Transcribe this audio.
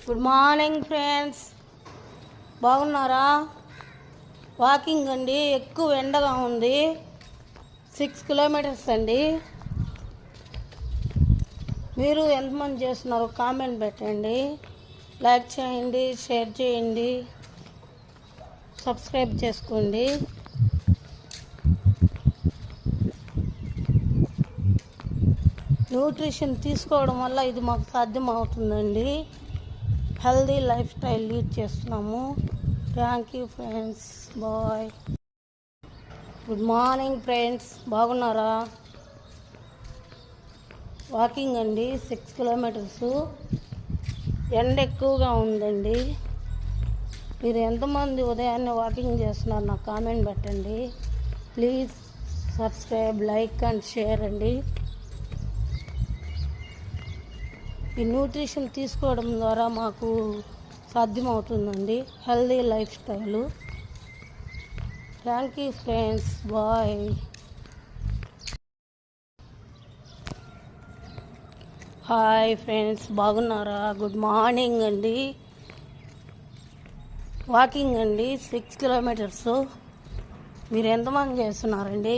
Good morning friends, బాగున్నారా? Walking అండి. ఎక్కువ ఎండగా ఉంది. 6 కిలోమీటర్స్ అండి. మీరు ఎంతమంది చేస్తున్నారో కామెంట్ పెట్టండి, లైక్ చేయండి, షేర్ చేయండి, సబ్స్క్రైబ్ చేసుకోండి. న్యూట్రిషన్ తీసుకోవడం వల్ల ఇది మాకు సాధ్యం అవుతుందండి. హెల్దీ లైఫ్ స్టైల్ లీడ్ చేస్తున్నాము. Thank you friends, bye. Good morning friends, బాగున్నారా? వాకింగ్ అండి, 6 కిలోమీటర్స్. ఎండ ఎక్కువగా ఉందండి. మీరు ఎంతమంది ఉదయాన్నే వాకింగ్ చేస్తున్నారు నాకు కామెంట్ పెట్టండి. Please subscribe, like and share అండి. ఈ న్యూట్రిషన్ తీసుకోవడం ద్వారా మాకు సాధ్యమవుతుందండి, healthy life style. Thank you friends, bye. Hi friends, బాగున్నారా? గుడ్ మార్నింగ్ అండి. వాకింగ్ అండి, 6 కిలోమీటర్స్. మీరు ఎంతమంది చేస్తున్నారండి?